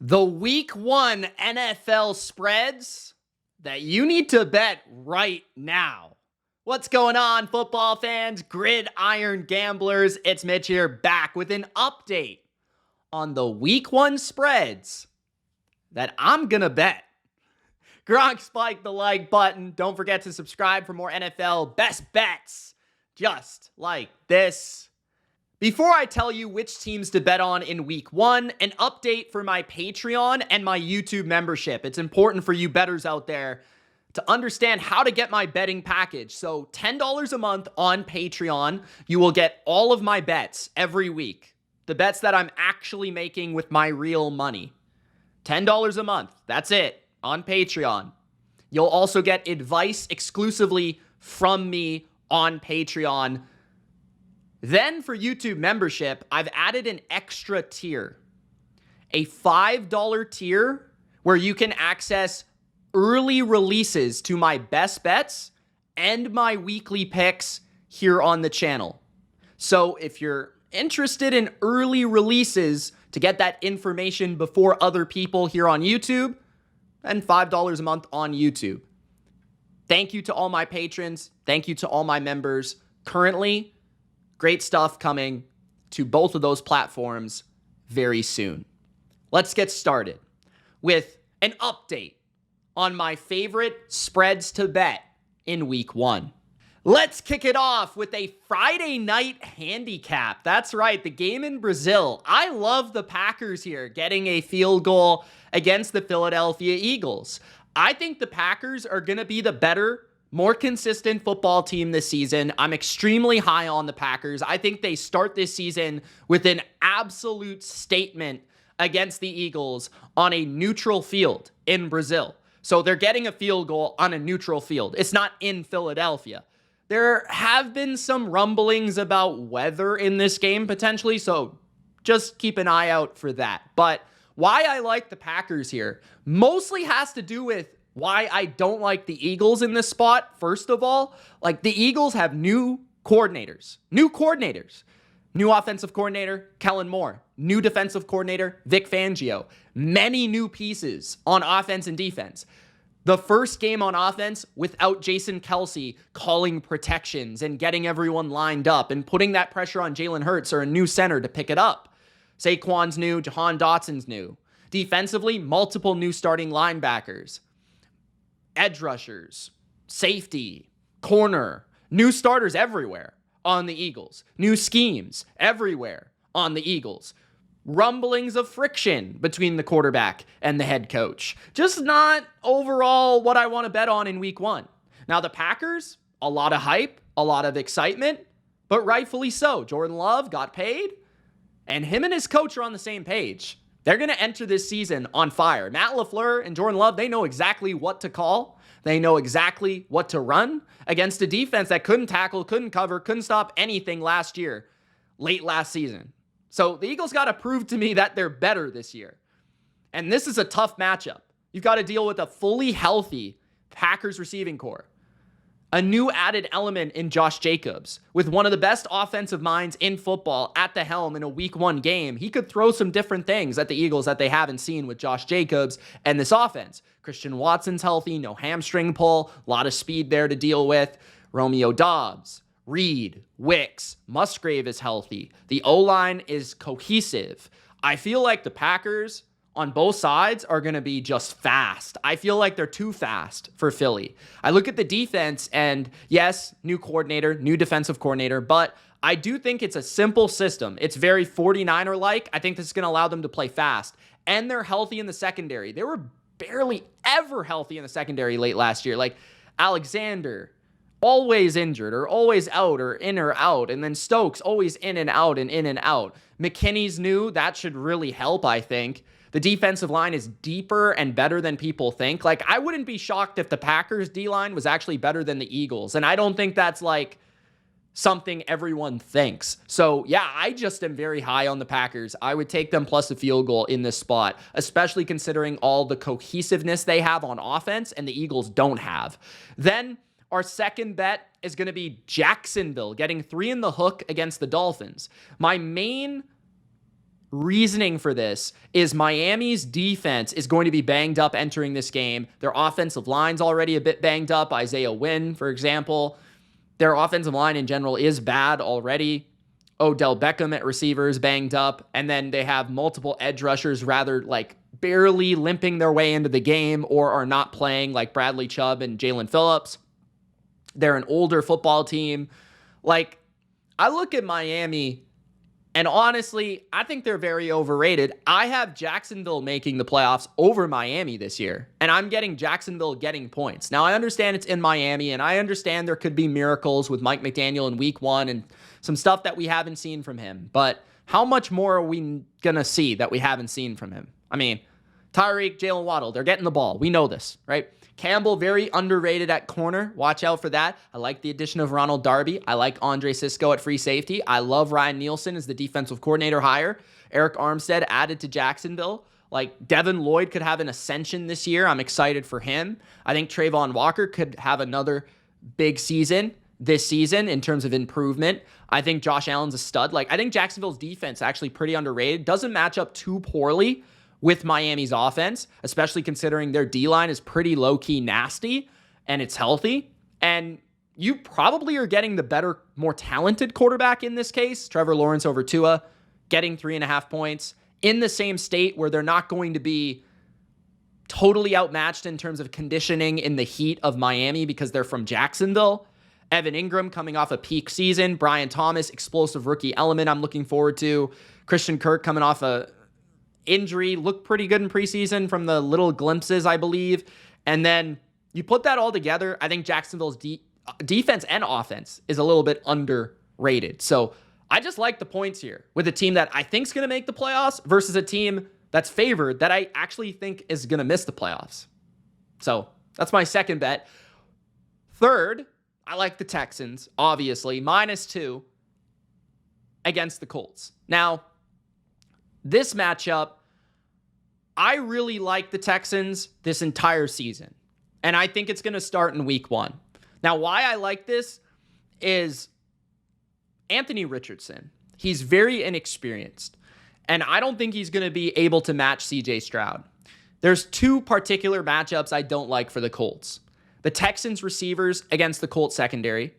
The week 1 NFL spreads that you need to bet right now. What's going on, football fans, gridiron gamblers? It's Mitch here, back with an update on the week 1 spreads that I'm gonna bet. Gronk, spike the like button. Don't forget to subscribe for more NFL best bets just like this. Before I tell you which teams to bet on in week 1, an update for my Patreon and my YouTube membership. It's important for you bettors out there to understand how to get my betting package. So $10 a month on Patreon, you will get all of my bets every week. The bets that I'm actually making with my real money. $10 a month, that's it, on Patreon. You'll also get advice exclusively from me on Patreon. Then for YouTube membership, I've added an extra tier, a $5 tier where you can access early releases to my best bets and my weekly picks here on the channel. So if you're interested in early releases to get that information before other people here on YouTube, then $5 a month on YouTube. Thank you to all my patrons. Thank you to all my members. Currently, great stuff coming to both of those platforms very soon. Let's get started with an update on my favorite spreads to bet in week 1. Let's kick it off with a Friday night handicap. That's right, the game in Brazil. I love the Packers here getting a field goal against the Philadelphia Eagles. I think the Packers are going to be the better, more consistent football team this season. I'm extremely high on the Packers. I think they start this season with an absolute statement against the Eagles on a neutral field in Brazil. So they're getting a field goal on a neutral field. It's not in Philadelphia. There have been some rumblings about weather in this game potentially, so just keep an eye out for that. But why I like the Packers here mostly has to do with why I don't like the Eagles in this spot. First of all, like the Eagles have new coordinators. New offensive coordinator, Kellen Moore. New defensive coordinator, Vic Fangio. Many new pieces on offense and defense. The first game on offense without Jason Kelce calling protections and getting everyone lined up and putting that pressure on Jalen Hurts or a new center to pick it up. Saquon's new, Jahan Dotson's new. Defensively, multiple new starting linebackers. Edge rushers, safety, corner, new starters everywhere on the Eagles. New schemes everywhere on the Eagles. Rumblings of friction between the quarterback and the head coach. Just not overall what I want to bet on in week 1. Now the Packers, a lot of hype, a lot of excitement, but rightfully so. Jordan Love got paid, and him and his coach are on the same page. They're going to enter this season on fire. Matt LaFleur and Jordan Love, they know exactly what to call. They know exactly what to run against a defense that couldn't tackle, couldn't cover, couldn't stop anything late last season. So the Eagles got to prove to me that they're better this year. And this is a tough matchup. You've got to deal with a fully healthy Packers receiving core. A new added element in Josh Jacobs. With one of the best offensive minds in football at the helm in a week 1 game, he could throw some different things at the Eagles that they haven't seen with Josh Jacobs and this offense. Christian Watson's healthy, no hamstring pull, a lot of speed there to deal with. Romeo Doubs, Reed, Wicks, Musgrave is healthy. The O-line is cohesive. I feel like the Packers on both sides are going to be just fast. I feel like they're too fast for Philly. I look at the defense and yes, new coordinator, new defensive coordinator, but I do think it's a simple system. It's very 49er-like. I think this is going to allow them to play fast. And they're healthy in the secondary. They were barely ever healthy in the secondary late last year. Like Alexander, always injured or always out or in or out. And then Stokes, always in and out and in and out. McKinney's new. That should really help, I think. The defensive line is deeper and better than people think. Like, I wouldn't be shocked if the Packers D-line was actually better than the Eagles. And I don't think that's like something everyone thinks. So yeah, I just am very high on the Packers. I would take them plus a field goal in this spot, especially considering all the cohesiveness they have on offense and the Eagles don't have. Then our second bet is going to be Jacksonville getting 3 in the hook against the Dolphins. My main reasoning for this is Miami's defense is going to be banged up entering this game. Their offensive line's already a bit banged up. Isaiah Wynn, for example. Their offensive line in general is bad already. Odell Beckham at receivers banged up. And then they have multiple edge rushers rather like barely limping their way into the game or are not playing, like Bradley Chubb and Jalen Phillips. They're an older football team. Like, I look at Miami, and honestly, I think they're very overrated. I have Jacksonville making the playoffs over Miami this year, and I'm getting Jacksonville getting points. Now, I understand it's in Miami, and I understand there could be miracles with Mike McDaniel in week 1 and some stuff that we haven't seen from him. But how much more are we going to see that we haven't seen from him? I mean, Tyreek, Jalen Waddle, they're getting the ball. We know this, right? Campbell, very underrated at corner. Watch out for that. I like the addition of Ronald Darby. I like Andre Sisco at free safety. I love Ryan Nielsen as the defensive coordinator hire. Eric Armstead added to Jacksonville. Like, Devin Lloyd could have an ascension this year. I'm excited for him. I think Trayvon Walker could have another big season this season in terms of improvement. I think Josh Allen's a stud. Like, I think Jacksonville's defense actually pretty underrated. Doesn't match up too poorly with Miami's offense, especially considering their D-line is pretty low-key nasty and it's healthy. And you probably are getting the better, more talented quarterback in this case, Trevor Lawrence over Tua, getting 3.5 points in the same state where they're not going to be totally outmatched in terms of conditioning in the heat of Miami because they're from Jacksonville. Evan Ingram coming off a peak season. Brian Thomas, explosive rookie element I'm looking forward to. Christian Kirk coming off a injury, looked pretty good in preseason from the little glimpses, I believe. And then you put that all together, I think Jacksonville's defense and offense is a little bit underrated. So I just like the points here with a team that I think is going to make the playoffs versus a team that's favored that I actually think is going to miss the playoffs. So that's my second bet. Third, I like the Texans, obviously, -2 against the Colts. Now, this matchup, I really like the Texans this entire season, and I think it's going to start in week 1. Now, why I like this is Anthony Richardson. He's very inexperienced, and I don't think he's going to be able to match CJ Stroud. There's 2 particular matchups I don't like for the Colts. The Texans receivers against the Colts secondary,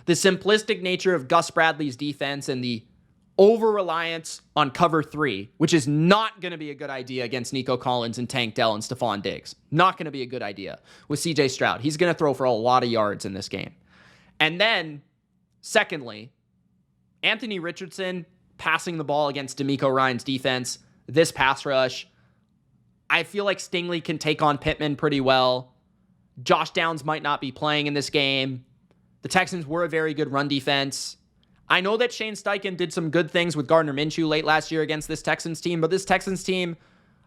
the simplistic nature of Gus Bradley's defense, and the over-reliance on cover 3, which is not going to be a good idea against Nico Collins and Tank Dell and Stephon Diggs. Not going to be a good idea with CJ Stroud. He's going to throw for a lot of yards in this game. And then, secondly, Anthony Richardson passing the ball against DeMeco Ryans' defense. This pass rush, I feel like Stingley can take on Pittman pretty well. Josh Downs might not be playing in this game. The Texans were a very good run defense. I know that Shane Steichen did some good things with Gardner Minshew late last year against this Texans team, but this Texans team,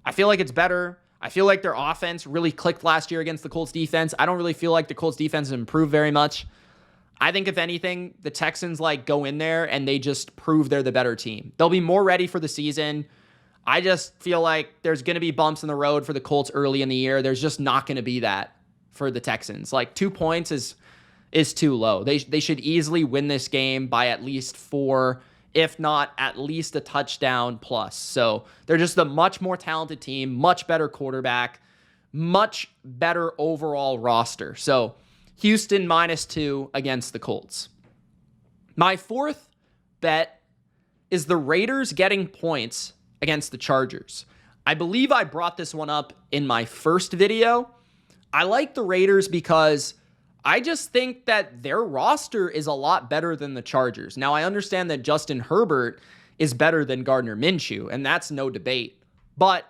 I feel like it's better. I feel like their offense really clicked last year against the Colts defense. I don't really feel like the Colts defense has improved very much. I think if anything, the Texans go in there and they just prove they're the better team. They'll be more ready for the season. I just feel like there's going to be bumps in the road for the Colts early in the year. There's just not going to be that for the Texans. 2 points is too low. They should easily win this game by at least 4, if not at least a touchdown plus. So they're just a much more talented team, much better quarterback, much better overall roster. So Houston -2 against the Colts. My fourth bet is the Raiders getting points against the Chargers. I believe I brought this one up in my first video. I like the Raiders because I just think that their roster is a lot better than the Chargers. Now, I understand that Justin Herbert is better than Gardner Minshew, and that's no debate. But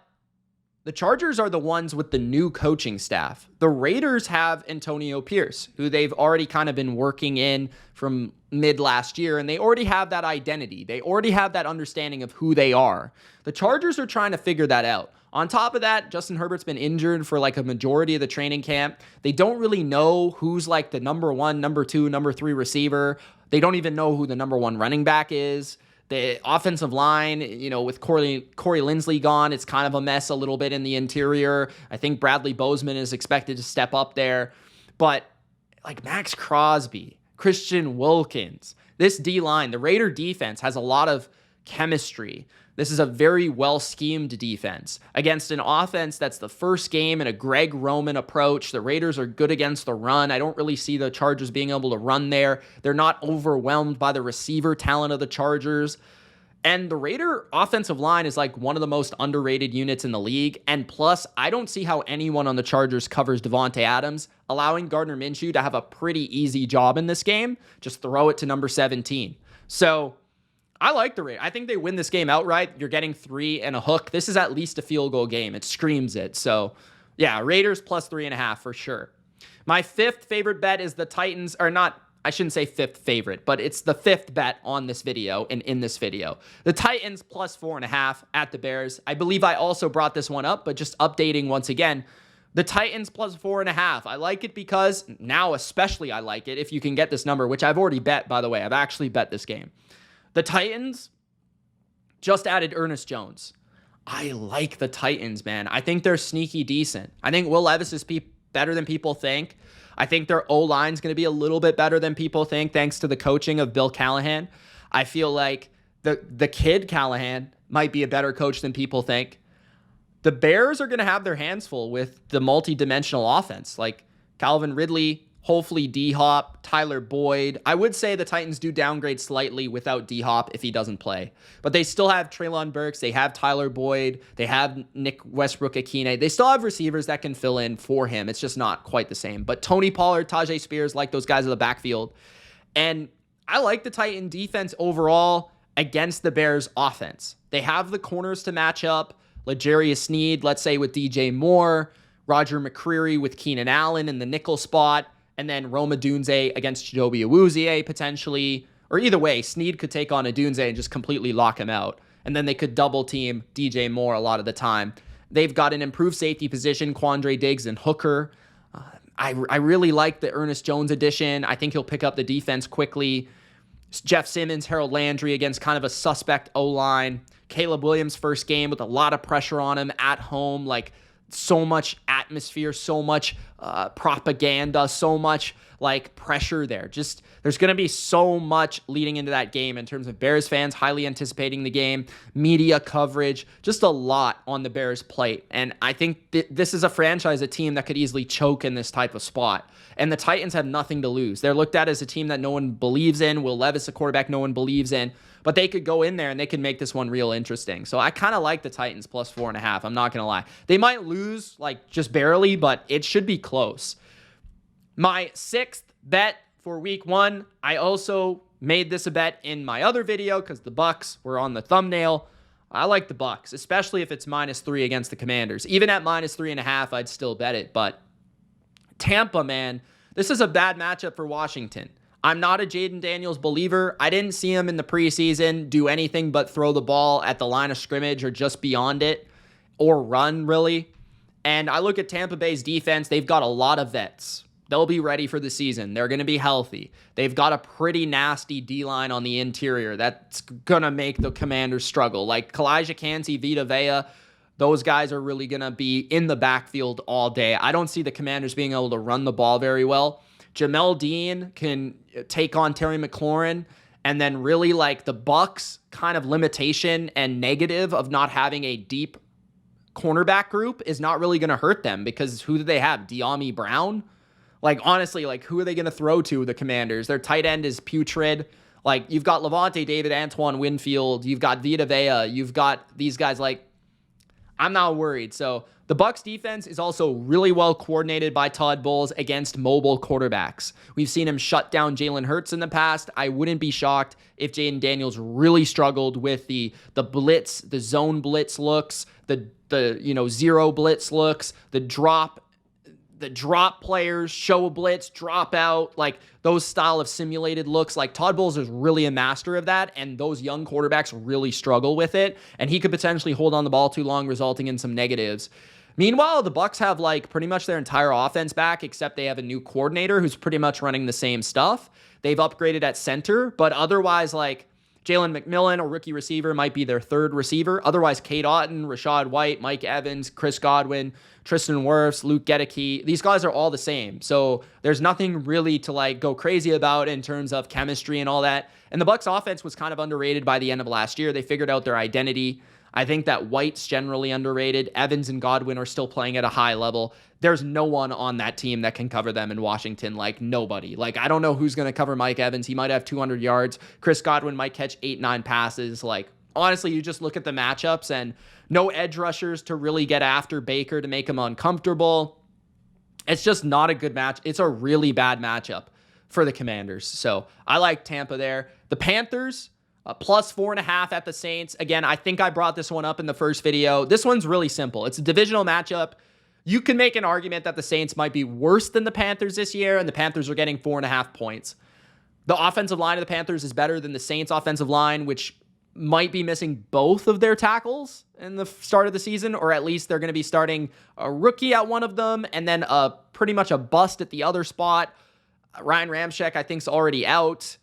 the Chargers are the ones with the new coaching staff. The Raiders have Antonio Pierce, who they've already kind of been working in from mid last year, and they already have that identity. They already have that understanding of who they are. The Chargers are trying to figure that out. On top of that, Justin Herbert's been injured for a majority of the training camp. They don't really know who's the number 1, number 2, number 3 receiver. They don't even know who the number 1 running back is. The offensive line, with Corey Linsley gone, it's kind of a mess a little bit in the interior. I think Bradley Bozeman is expected to step up there. But Max Crosby, Christian Wilkins, this D-line, the Raider defense has a lot of chemistry. This is a very well-schemed defense against an offense that's the first game in a Greg Roman approach. The Raiders are good against the run. I don't really see the Chargers being able to run there. They're not overwhelmed by the receiver talent of the Chargers. And the Raider offensive line is like one of the most underrated units in the league. And plus, I don't see how anyone on the Chargers covers Devontae Adams, allowing Gardner Minshew to have a pretty easy job in this game. Just throw it to number 17. So I like the Raiders. I think they win this game outright. You're getting 3 and a hook. This is at least a field goal game. It screams it. So yeah, Raiders plus 3.5 for sure. My 5th favorite bet is the Titans, or not, I shouldn't say 5th favorite, but it's the 5th bet on this video and in this video. The Titans plus 4.5 at the Bears. I believe I also brought this one up, but just updating once again. The Titans plus 4.5. I like it because now especially I like it if you can get this number, which I've already bet, by the way. I've actually bet this game. The Titans just added Ernest Jones. I like the Titans, man. I think they're sneaky decent. I think Will Levis is better than people think. I think their O-line is going to be a little bit better than people think thanks to the coaching of Bill Callahan. I feel like the kid Callahan might be a better coach than people think. The Bears are going to have their hands full with the multi-dimensional offense. Like Calvin Ridley, hopefully D-Hop, Tyler Boyd. I would say the Titans do downgrade slightly without D-Hop if he doesn't play. But they still have Treylon Burks. They have Tyler Boyd. They have Nick Westbrook-Akine. They still have receivers that can fill in for him. It's just not quite the same. But Tony Pollard, Tajay Spears, like those guys in the backfield. And I like the Titan defense overall against the Bears offense. They have the corners to match up. L'Jarius Sneed, let's say with DJ Moore. Roger McCreary with Keenan Allen in the nickel spot. And then Rome Odunze against Chidobe Awuzie potentially. Or either way, Sneed could take on Odunze and just completely lock him out. And then they could double team DJ Moore a lot of the time. They've got an improved safety position, Quandre Diggs and Hooker. I really like the Ernest Jones addition. I think he'll pick up the defense quickly. Jeff Simmons, Harold Landry against kind of a suspect O-line. Caleb Williams' first game with a lot of pressure on him at home. Like, so much atmosphere, so much propaganda, so much like pressure there. Just there's going to be so much leading into that game in terms of Bears fans highly anticipating the game, media coverage, just a lot on the Bears plate. And I think this is a franchise, a team that could easily choke in this type of spot. And the Titans have nothing to lose. They're looked at as a team that no one believes in. Will Levis, a quarterback no one believes in. But they could go in there and they could make this one real interesting. So I kind of like the Titans plus 4.5. I'm not going to lie. They might lose like just barely, but it should be close. My 6th bet for week 1, I also made this a bet in my other video because the Bucs were on the thumbnail. I like the Bucs, especially if it's -3 against the Commanders. Even at -3.5, I'd still bet it. But Tampa, man, this is a bad matchup for Washington. I'm not a Jaden Daniels believer. I didn't see him in the preseason do anything but throw the ball at the line of scrimmage or just beyond it or run, really. And I look at Tampa Bay's defense. They've got a lot of vets. They'll be ready for the season. They're going to be healthy. They've got a pretty nasty D-line on the interior that's going to make the Commanders struggle. Like Kalijah Kancey, Vita Vea, those guys are really going to be in the backfield all day. I don't see the Commanders being able to run the ball very well. Jamel Dean can take on Terry McLaurin, and then really like the Bucs kind of limitation and negative of not having a deep cornerback group is not really going to hurt them because who do they have? De'Ami Brown? Like, honestly, like, who are they going to throw to, the Commanders? Their tight end is putrid. Like, you've got Levante David, Antoine Winfield. You've got Vita Vea. You've got these guys. Like, I'm not worried. So the Bucs defense is also really well coordinated by Todd Bowles against mobile quarterbacks. We've seen him shut down Jalen Hurts in the past. I wouldn't be shocked if Jaden Daniels really struggled with the blitz, the zone blitz looks, the zero blitz looks, the drop players, show a blitz, drop out, like those style of simulated looks. Like Todd Bowles is really a master of that, and those young quarterbacks really struggle with it, and he could potentially hold on the ball too long, resulting in some negatives. Meanwhile, the Bucs have like pretty much their entire offense back, except they have a new coordinator who's pretty much running the same stuff. They've upgraded at center, but otherwise, like, Jalen McMillan, a rookie receiver, might be their third receiver. Otherwise, Cade Otton, Rashad White, Mike Evans, Chris Godwin, Tristan Wirfs, Luke Gedeke, these guys are all the same. So there's nothing really to like go crazy about in terms of chemistry and all that. And the Bucs offense was kind of underrated by the end of last year. They figured out their identity. I think that White's generally underrated. Evans and Godwin are still playing at a high level. There's no one on that team that can cover them in Washington. Like, nobody. Like, I don't know who's going to cover Mike Evans. He might have 200 yards. Chris Godwin might catch 8-9 passes. Like, honestly, you just look at the matchups and no edge rushers to really get after Baker to make him uncomfortable. It's just not a good match. It's a really bad matchup for the Commanders. So I like Tampa there. The Panthers, plus 4.5 at the Saints. Again, I think I brought this one up in the first video. This one's really simple. It's a divisional matchup. You can make an argument that the Saints might be worse than the Panthers this year, and the Panthers are getting 4.5 points. The offensive line of the Panthers is better than the Saints' offensive line, which might be missing both of their tackles in the start of the season, or at least they're going to be starting a rookie at one of them, and then pretty much a bust at the other spot. Ryan Ramczyk, I think, is already out.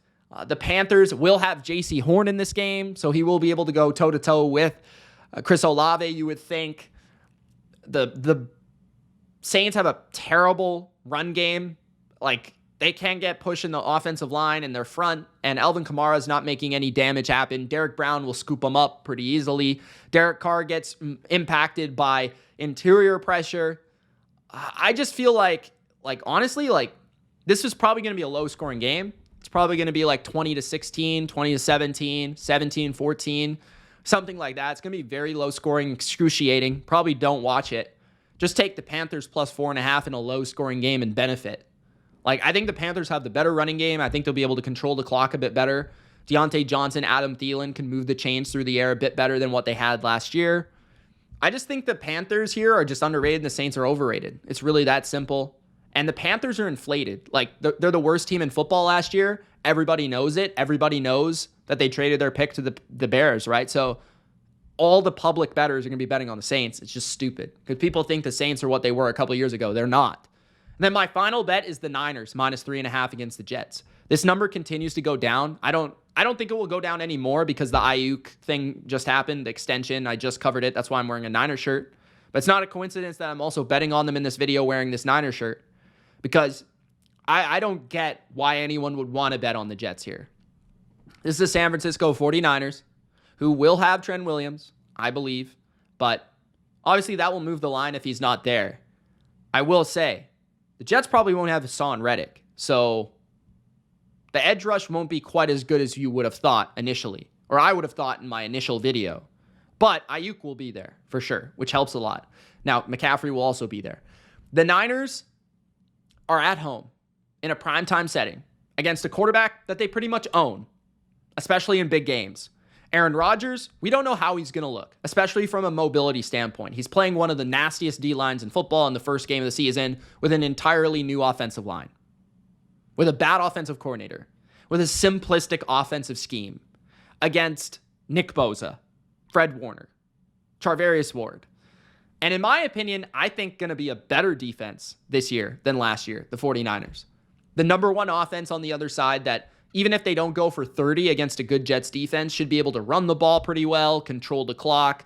The Panthers will have J.C. Horn in this game, so he will be able to go toe-to-toe with Chris Olave, you would think. The Saints have a terrible run game. Like, they can't get push in the offensive line in their front, and Alvin Kamara is not making any damage happen. Derek Brown will scoop them up pretty easily. Derek Carr gets impacted by interior pressure. I just feel like honestly, like, this is probably going to be a low-scoring game. It's probably going to be like 20-16, 20-17, 17-14, something like that. It's going to be very low-scoring, excruciating. Probably don't watch it. Just take the Panthers plus 4.5 in a low-scoring game and benefit. Like, I think the Panthers have the better running game. I think they'll be able to control the clock a bit better. Deontay Johnson, Adam Thielen can move the chains through the air a bit better than what they had last year. I just think the Panthers here are just underrated and the Saints are overrated. It's really that simple. And the Panthers are inflated. Like, they're the worst team in football last year. Everybody knows it. Everybody knows that they traded their pick to the Bears, right? So all the public bettors are going to be betting on the Saints. It's just stupid because people think the Saints are what they were a couple of years ago. They're not. And then my final bet is the Niners, minus 3.5 against the Jets. This number continues to go down. I don't think it will go down anymore because the Ayuk thing just happened, the extension. I just covered it. That's why I'm wearing a Niner shirt. But it's not a coincidence that I'm also betting on them in this video wearing this Niner shirt. Because I don't get why anyone would want to bet on the Jets here. This is the San Francisco 49ers, who will have Trent Williams, I believe. But obviously that will move the line if he's not there. I will say, the Jets probably won't have Hassan Reddick. So the edge rush won't be quite as good as you would have thought initially. Or I would have thought in my initial video. But Ayuk will be there, for sure, which helps a lot. Now, McCaffrey will also be there. The Niners are at home in a primetime setting against a quarterback that they pretty much own, especially in big games. Aaron Rodgers, we don't know how he's going to look, especially from a mobility standpoint. He's playing one of the nastiest D-lines in football in the first game of the season with an entirely new offensive line, with a bad offensive coordinator, with a simplistic offensive scheme against Nick Bosa, Fred Warner, Charvarius Ward. And in my opinion, I think going to be a better defense this year than last year, the 49ers. The number one offense on the other side that, even if they don't go for 30 against a good Jets defense, should be able to run the ball pretty well, control the clock.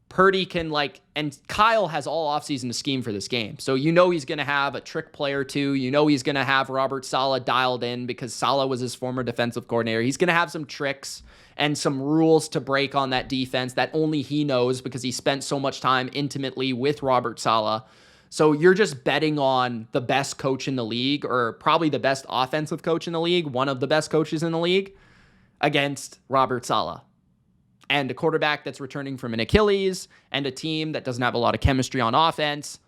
Purdy can and Kyle has all offseason to scheme for this game. So you know he's going to have a trick play or two. You know he's going to have Robert Saleh dialed in because Saleh was his former defensive coordinator. He's going to have some tricks and some rules to break on that defense that only he knows because he spent so much time intimately with Robert Saleh. So you're just betting on the best coach in the league, or probably the best offensive coach in the league, one of the best coaches in the league, against Robert Saleh. And a quarterback that's returning from an Achilles, and a team that doesn't have a lot of chemistry on offense.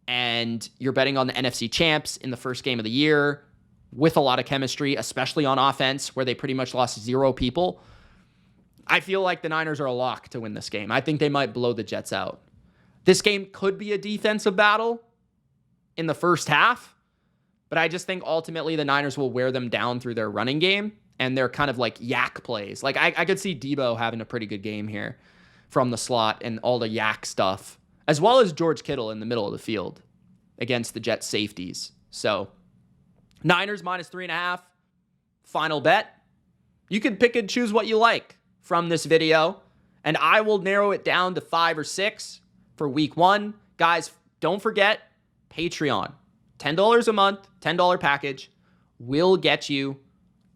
And you're betting on the NFC champs in the first game of the year with a lot of chemistry, especially on offense, where they pretty much lost 0 people. I feel like the Niners are a lock to win this game. I think they might blow the Jets out. This game could be a defensive battle in the first half, but I just think ultimately the Niners will wear them down through their running game and their kind of like yak plays. Like I could see Debo having a pretty good game here from the slot and all the yak stuff, as well as George Kittle in the middle of the field against the Jets safeties. So Niners minus 3.5, final bet. You can pick and choose what you like from this video, and I will narrow it down to 5 or 6 for week 1. Guys, don't forget Patreon. $10 a month, $10 package will get you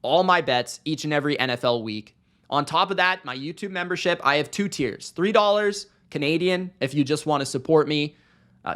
all my bets each and every NFL week. On top of that, my YouTube membership, I have 2 tiers. $3 Canadian if you just want to support me.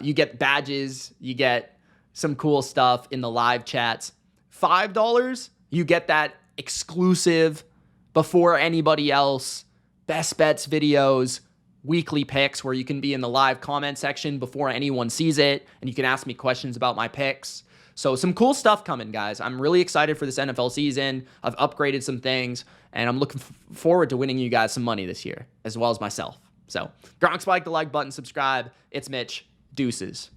You get badges, you get some cool stuff in the live chats. $5, you get that exclusive, before anybody else, best bets videos, weekly picks where you can be in the live comment section before anyone sees it, and you can ask me questions about my picks. So some cool stuff coming, guys. I'm really excited for this NFL season. I've upgraded some things, and I'm looking forward to winning you guys some money this year, as well as myself. So, Gronk, spike the like button, subscribe. It's Mitch. Deuces.